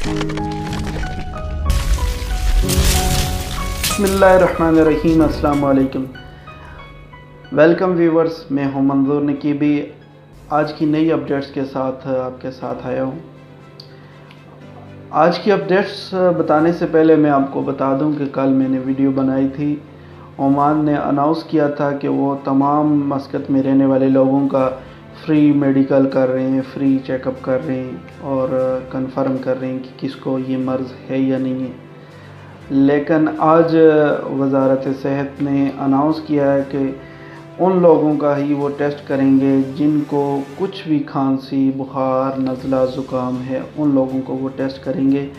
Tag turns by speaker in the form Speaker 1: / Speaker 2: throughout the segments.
Speaker 1: बिस्मिल्लाहिर्रहमानिर्रहीम। अस्सलाम वालेकुम। वेलकम व्यूवर्स, मैं हूं मंजूर नकीबी। आज की नई अपडेट्स के साथ आपके साथ आया हूं। आज की अपडेट्स बताने से पहले मैं आपको बता दूं कि कल मैंने वीडियो बनाई थी। ओमान ने अनाउंस किया था कि वो तमाम मस्कत में रहने वाले लोगों का फ्री मेडिकल कर रहे हैं, फ्री चेकअप कर रहे हैं और कंफर्म कर रहे हैं कि किसको ये मर्ज़ है या नहीं है। लेकिन आज वज़ारत सेहत ने अनाउंस किया है कि उन लोगों का ही वो टेस्ट करेंगे जिनको कुछ भी खांसी, बुखार, नज़ला, ज़ुकाम है, उन लोगों को वो टेस्ट करेंगे।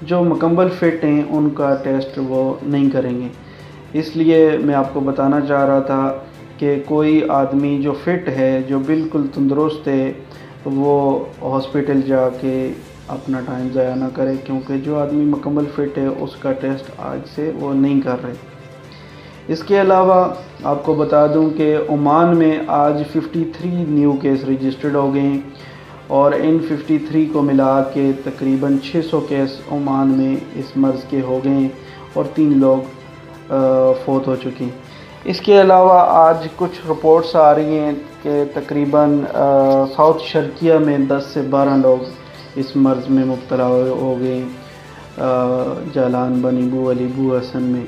Speaker 1: जो मुकम्मल फ़िट हैं उनका टेस्ट वो नहीं करेंगे। इसलिए मैं आपको बताना चाह रहा था कि कोई आदमी जो फ़िट है, जो बिल्कुल तंदुरुस्त है, वो हॉस्पिटल जाके अपना टाइम ज़ाया ना करे, क्योंकि जो आदमी मुकम्मल फ़िट है उसका टेस्ट आज से वो नहीं कर रहे। इसके अलावा आपको बता दूं कि ओमान में आज 53 न्यू केस रजिस्टर्ड हो गए हैं और इन 53 को मिला के तकरीबन 600 केस ओमान में इस मर्ज़ के हो गए हैं और 3 लोग फौत हो चुके हैं। इसके अलावा आज कुछ रिपोर्ट्स आ रही हैं कि तकरीबन साउथ शर्किया में 10 से 12 लोग इस मर्ज़ में मुब्तला हो गए, जालान, बनी, बू अली, बू हसन में,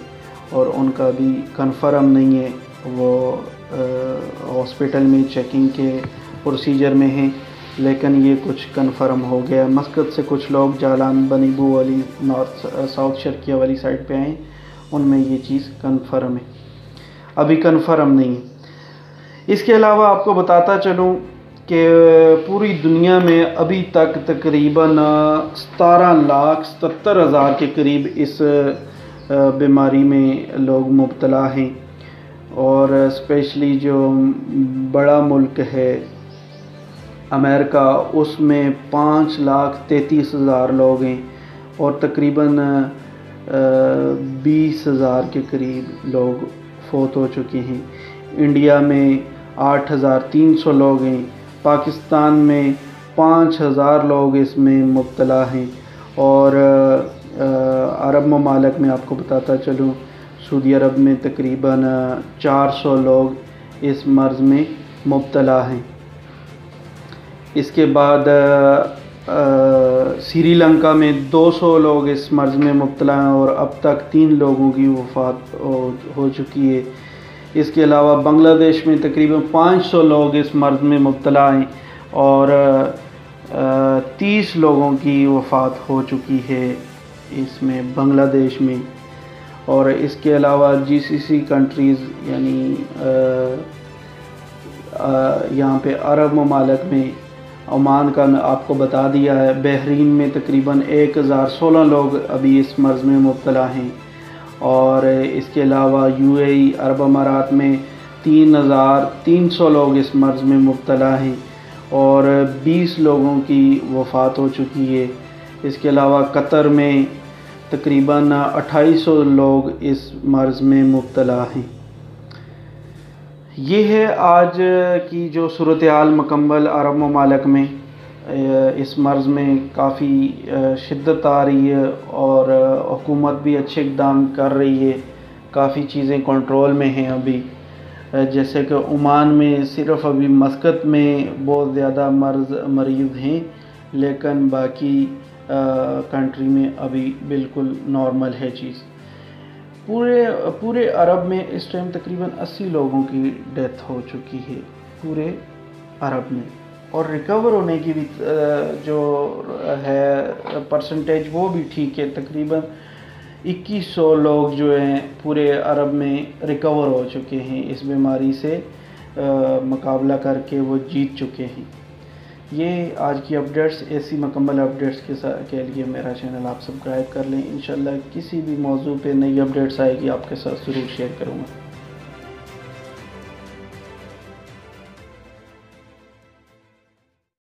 Speaker 1: और उनका भी कन्फर्म नहीं है। वो हॉस्पिटल में चेकिंग के प्रोसीजर में हैं, लेकिन ये कुछ कन्फर्म हो गया। मस्कत से कुछ लोग जालान, बनी, बू अली, नॉर्थ साउथ शर्किया वाली साइड पे आए, उनमें ये चीज़ कन्फर्म है, अभी कन्फर्म नहीं है। इसके अलावा आपको बताता चलूँ कि पूरी दुनिया में अभी तक तकरीबन 17,77,000 के करीब इस बीमारी में लोग मुब्तला हैं और स्पेशली जो बड़ा मुल्क है अमेरिका, उसमें 5,33,000 लोग हैं और तकरीबन 20,000 के करीब लोग फौत हो चुके हैं। इंडिया में 8,300 लोग हैं। पाकिस्तान में 5,000 लोग इसमें मुब्तला हैं और अरब ममालिक में आपको बताता चलूँ, सऊदी अरब में तकरीबन 400 लोग इस मर्ज़ में मुब्तला हैं। इसके बाद श्रीलंका में 200 लोग इस मर्ज़ में मुब्तला हैं और अब तक 3 लोगों की वफ़ात हो चुकी है। इसके अलावा बांग्लादेश में तकरीबन 500 लोग इस मर्ज़ में मुब्तला हैं और 30 लोगों की वफ़ात हो चुकी है इसमें बांग्लादेश में। और इसके अलावा जीसीसी कंट्रीज़ यानी यहाँ पे अरब ममालिक में ओमान का मैं आपको बता दिया है। बहरीन में तकरीबन 1016 लोग अभी इस मर्ज़ में मुब्तला हैं और इसके अलावा यूएई अरब अमारात में 3,300 लोग इस मर्ज़ में मुब्तला हैं और 20 लोगों की वफ़ात हो चुकी है। इसके अलावा कतर में तकरीबन 2800 लोग इस मर्ज़ में मुब्तला हैं। ये है आज की जो सूरत हाल मुकम्मल अरब ममालिक में। इस मर्ज़ में काफ़ी शिद्दत आ रही है और हुकूमत भी अच्छे इक़दाम कर रही है। काफ़ी चीज़ें कंट्रोल में हैं अभी, जैसे कि ओमान में सिर्फ़ अभी मस्कत में बहुत ज़्यादा मरीज़ हैं, लेकिन बाकी कंट्री में अभी बिल्कुल नॉर्मल है चीज़। पूरे अरब में इस टाइम तकरीबन 80 लोगों की डेथ हो चुकी है पूरे अरब में, और रिकवर होने की भी जो है परसेंटेज वो भी ठीक है। तकरीबन 2100 लोग जो हैं पूरे अरब में रिकवर हो चुके हैं, इस बीमारी से मुकाबला करके वो जीत चुके हैं। ये आज की अपडेट्स। ऐसी मुकम्मल अपडेट्स के लिए मेरा चैनल आप सब्सक्राइब कर लें। इंशाल्लाह किसी भी मौजू पे नई अपडेट्स आएगी आपके साथ ज़रूर शेयर करूँगा।